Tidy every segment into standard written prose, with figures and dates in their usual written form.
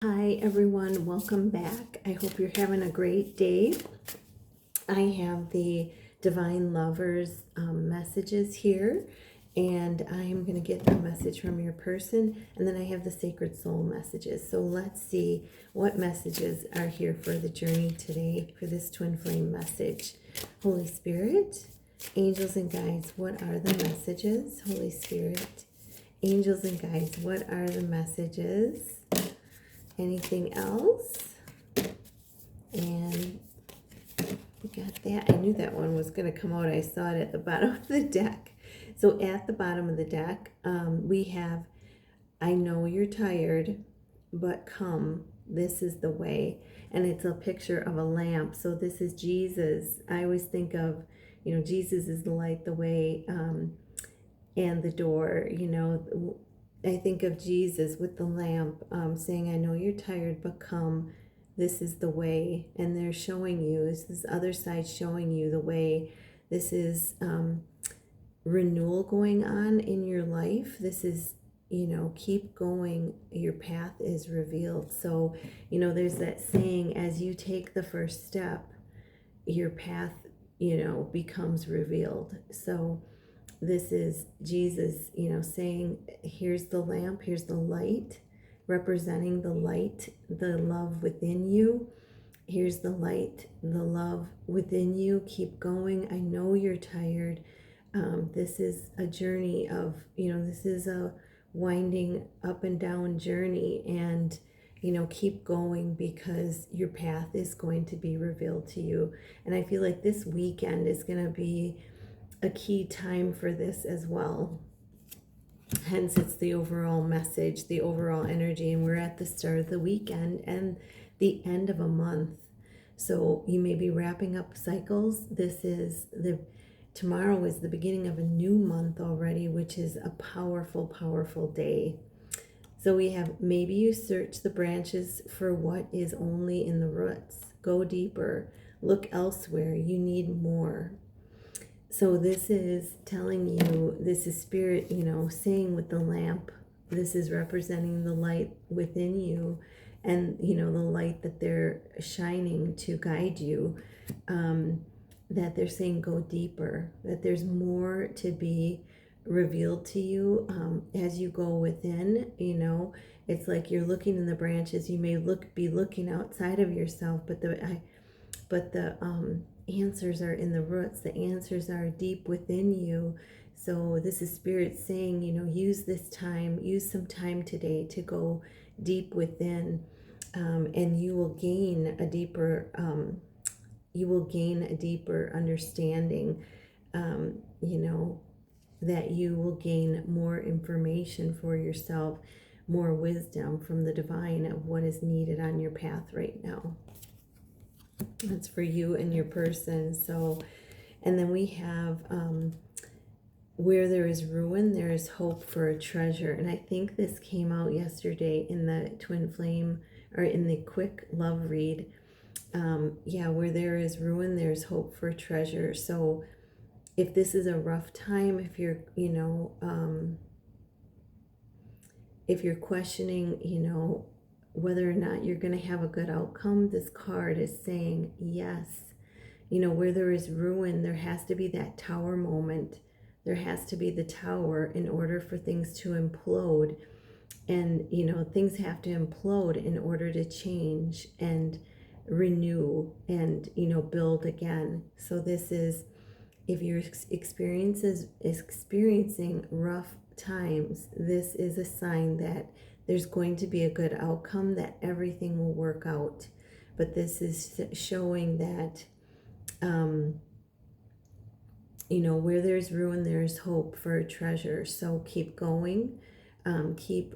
Hi everyone, welcome back. I hope you're having a great day. I have the Divine Lovers messages here, and I'm going to get the message from your person, and then I have the Sacred Soul messages. So let's see what messages are here for the journey today for this Twin Flame message. Holy Spirit, angels and guides, what are the messages? Holy Spirit, angels and guides, what are the messages? Anything else? And we got that. I knew that one was going to come out. I saw it at the bottom of the deck. So at the bottom of the deck, we have, I know you're tired, but come, this is the way. And it's a picture of a lamp. So this is Jesus. I always think of, Jesus is the light, the way, and the door. I think of Jesus with the lamp, saying, I know you're tired, but come, this is the way. And they're showing you, it's this other side showing you the way. This is renewal going on in your life. This is, keep going. Your path is revealed. So, there's that saying, as you take the first step, your path, becomes revealed. So, this is Jesus, saying, here's the lamp, here's the light, representing the light, the love within you. Here's the light, the love within you. Keep going. I know you're tired. This is a journey of, this is a winding up and down journey. And, keep going because your path is going to be revealed to you. And I feel like this weekend is going to be a key time for this as well. Hence, it's the overall message, the overall energy, and we're at the start of the weekend and the end of a month. So you may be wrapping up cycles. Tomorrow is the beginning of a new month already, which is a powerful, powerful day. So we have, maybe you search the branches for what is only in the roots. Go deeper. Look elsewhere. You need more. So this is telling you, this is spirit, saying with the lamp, this is representing the light within you and, the light that they're shining to guide you, that they're saying go deeper, that there's more to be revealed to you as you go within. It's like you're looking in the branches. You may be looking outside of yourself, but the answers are in the roots. The answers are deep within you. So this is spirit saying, use some time today to go deep within, and you will gain a deeper understanding, that you will gain more information for yourself, more wisdom from the divine of what is needed on your path right now. That's for you and your person. So, and then we have where there is ruin, there is hope for a treasure. And I think this came out yesterday in the Twin Flame, or in the quick love read. Where there is ruin, there's hope for treasure. So if this is a rough time, if you're, if you're questioning, whether or not you're going to have a good outcome, this card is saying yes. Where there is ruin, there has to be that tower moment. There has to be the tower in order for things to implode. And, things have to implode in order to change and renew and, build again. So this is, if you're experiencing rough times, this is a sign that there's going to be a good outcome, that everything will work out. But this is showing that, where there's ruin, there's hope for a treasure. So keep going, keep,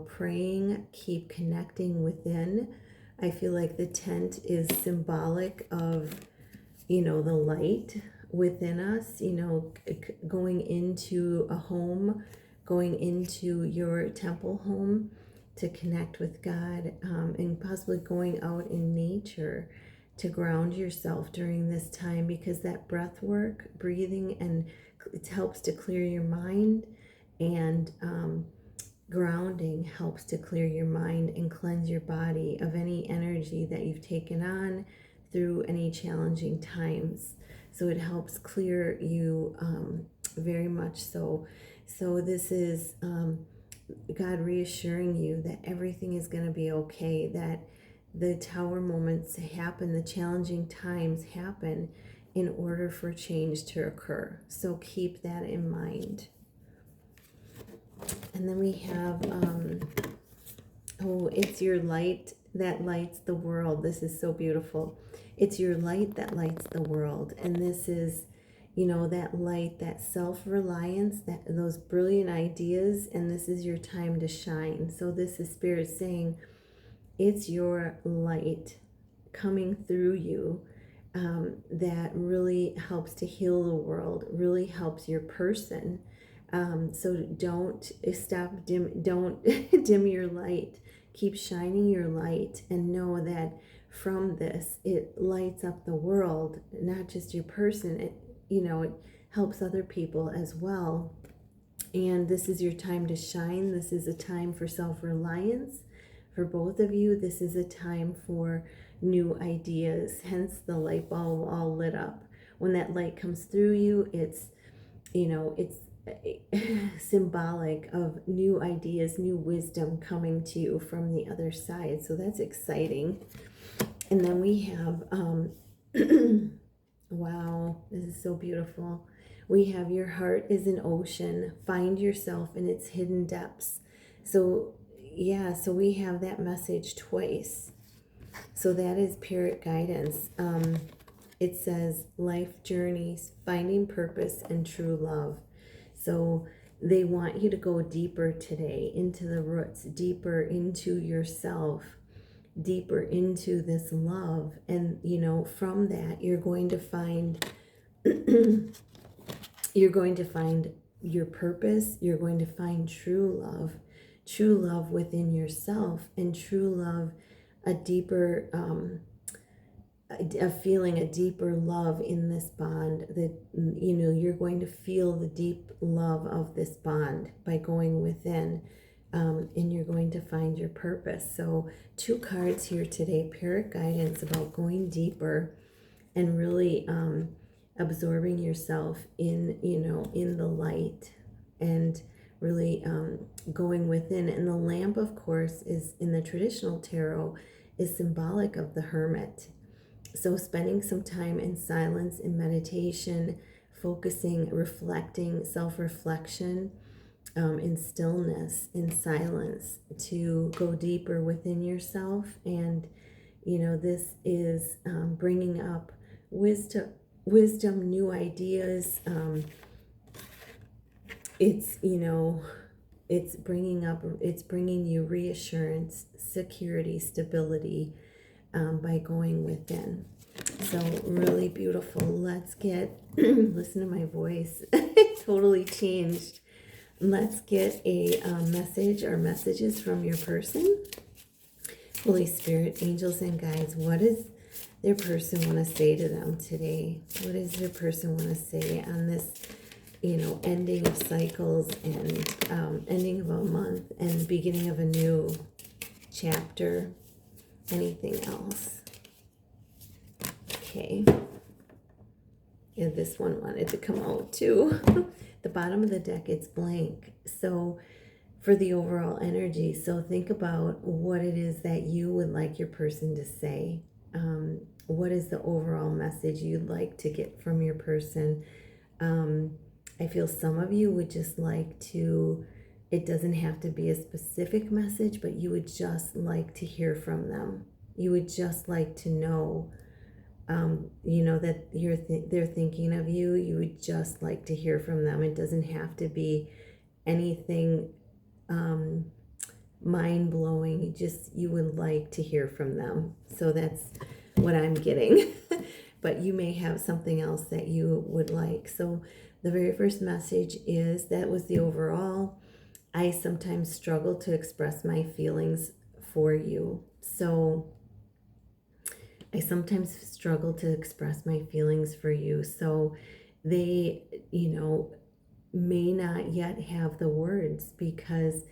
praying, keep connecting within. I feel like the tent is symbolic of, the light within us, going into a home, going into your temple home to connect with God, and possibly going out in nature to ground yourself during this time, because that breath work, breathing, and it helps to clear your mind and grounding helps to clear your mind and cleanse your body of any energy that you've taken on through any challenging times. So it helps clear you very much so. So this is God reassuring you that everything is going to be okay, that the tower moments happen, the challenging times happen in order for change to occur. So keep that in mind. And then we have, it's your light that lights the world. This is so beautiful. It's your light that lights the world. And this is, that light, that self-reliance, those brilliant ideas, and this is your time to shine. So this is Spirit saying, it's your light coming through you that really helps to heal the world, really helps your person. So don't don't dim your light. Keep shining your light and know that from this, it lights up the world, not just your person. It helps other people as well. And this is your time to shine. This is a time for self-reliance for both of you. This is a time for new ideas, hence the light bulb all lit up. When that light comes through you, it's symbolic of new ideas, new wisdom coming to you from the other side. So that's exciting. And then we have wow, this is so beautiful. We have your heart is an ocean. Find yourself in its hidden depths. So yeah, so we have that message twice. So that is Spirit guidance. It says life journeys, finding purpose and true love. So they want you to go deeper today into the roots, deeper into yourself, deeper into this love. And, from that, you're going to find your purpose. You're going to find true love within yourself, and true love, a deeper, feeling a deeper love in this bond, that you're going to feel the deep love of this bond by going within, and you're going to find your purpose. So 2 cards here today, Spirit guidance about going deeper and really absorbing yourself in the light, and really going within. And the lamp, of course, is in the traditional tarot, is symbolic of the hermit. So spending some time in silence, in meditation, focusing, reflecting, self-reflection, in stillness, in silence, to go deeper within yourself. And, this is bringing up wisdom, new ideas. It's bringing you reassurance, security, stability, by going within. So really beautiful. Let's get, listen to my voice. It totally changed. Let's get a message or messages from your person. Holy Spirit, angels and guides, what does their person want to say to them today? What does their person want to say on this, ending of cycles, and ending of a month, and beginning of a new chapter? Anything else? Okay. Yeah, this one wanted to come out too. The bottom of the deck, it's blank. So for the overall energy, so think about what it is that you would like your person to say. What is the overall message you'd like to get from your person? I feel some of you would just like to, it doesn't have to be a specific message, but you would just like to hear from them. You would just like to know, that they're thinking of you. You would just like to hear from them. It doesn't have to be anything mind-blowing. You would like to hear from them. So that's what I'm getting. But you may have something else that you would like. So the very first message is, that was the overall. I sometimes struggle to express my feelings for you. So I sometimes struggle to express my feelings for you. So they, may not yet have the words, because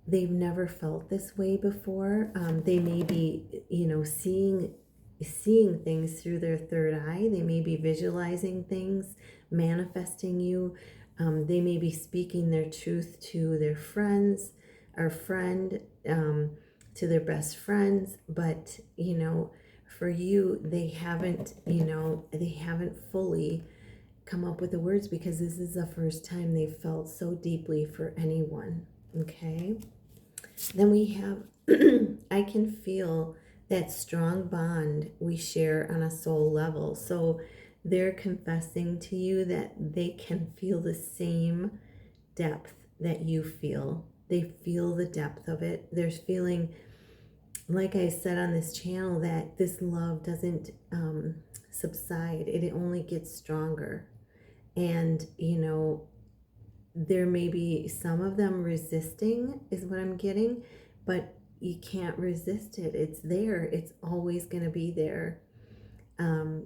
they've never felt this way before. They may be, seeing things through their third eye. They may be visualizing things, manifesting you. They may be speaking their truth to their friends, or friend, to their best friends. But, for you, they haven't fully come up with the words, because this is the first time they've felt so deeply for anyone. Okay. Then we have, I can feel that strong bond we share on a soul level. So they're confessing to you that they can feel the same depth that you feel. They feel the depth of it. There's feeling, like I said on this channel, that this love doesn't subside. It only gets stronger. And, there may be some of them resisting, is what I'm getting, but you can't resist it. It's there. It's always going to be there.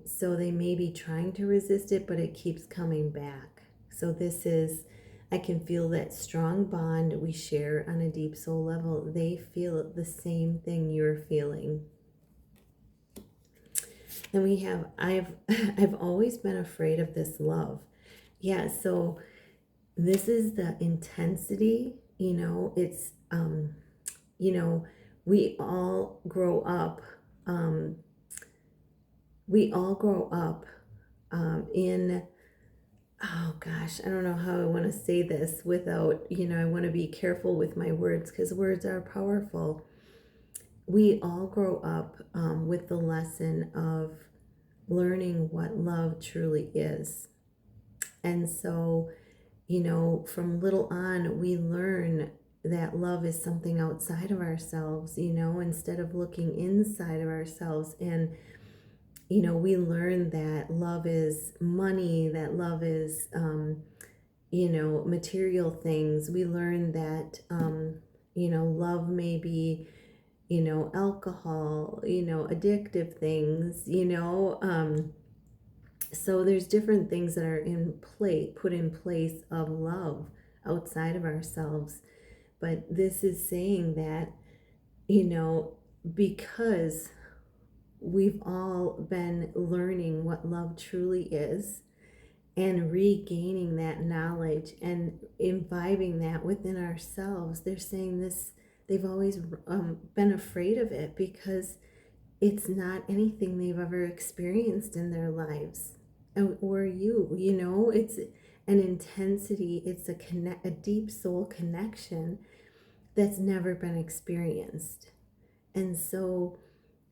So they may be trying to resist it, but it keeps coming back. So this is, I can feel that strong bond we share on a deep soul level. They feel the same thing you're feeling. And we have, I've always been afraid of this love. Yeah, so this is the intensity, it's, we all grow up, in, oh gosh, I don't know how I want to say this without, I want to be careful with my words, because words are powerful. We all grow up with the lesson of learning what love truly is. And so, from little on, we learn that love is something outside of ourselves, instead of looking inside of ourselves. And, we learn that love is money, that love is, material things. We learn that, love may be, alcohol, addictive things, so there's different things that are put in place of love outside of ourselves. But this is saying that, because we've all been learning what love truly is and regaining that knowledge and imbibing that within ourselves, they're saying this, they've always been afraid of it, because it's not anything they've ever experienced in their lives. Or it's an intensity, it's a deep soul connection that's never been experienced. And so,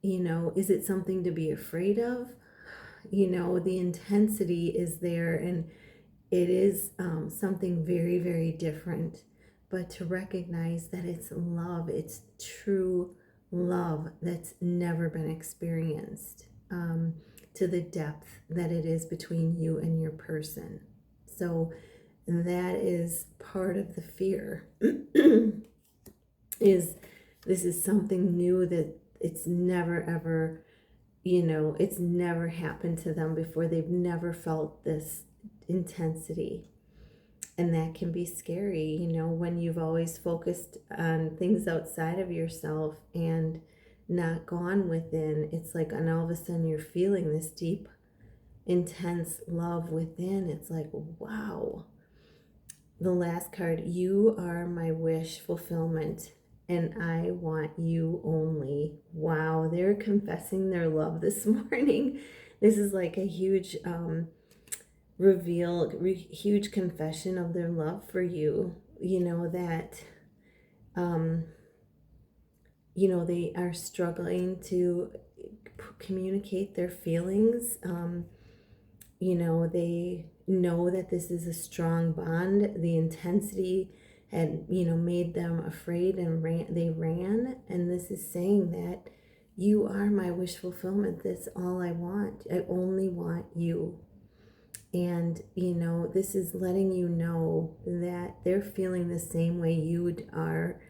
is it something to be afraid of? The intensity is there, and it is something very, very different. But to recognize that it's love, it's true love that's never been experienced, to the depth that it is between you and your person. So that is part of the fear. Is this is something new that it's never ever, it's never happened to them before. They've never felt this intensity. And that can be scary, when you've always focused on things outside of yourself and not gone within. It's like, and all of a sudden you're feeling this deep, intense love within. It's like, wow. The last card, you are my wish fulfillment, and I want you only. Wow, they're confessing their love this morning. This is like a huge huge confession of their love for you. That they are struggling to communicate their feelings. They know that this is a strong bond. The intensity had, made them afraid, and they ran. And this is saying that you are my wish fulfillment. That's all I want. I only want you. And, this is letting you know that they're feeling the same way you are.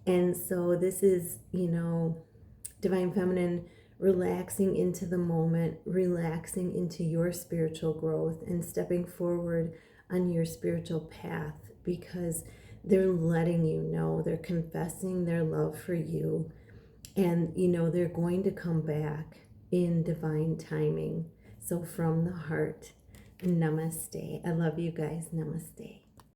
And so this is, Divine Feminine relaxing into the moment, relaxing into your spiritual growth, and stepping forward on your spiritual path, because they're letting you know, they're confessing their love for you. And, you know, they're going to come back in divine timing. So from the heart, namaste. I love you guys. Namaste.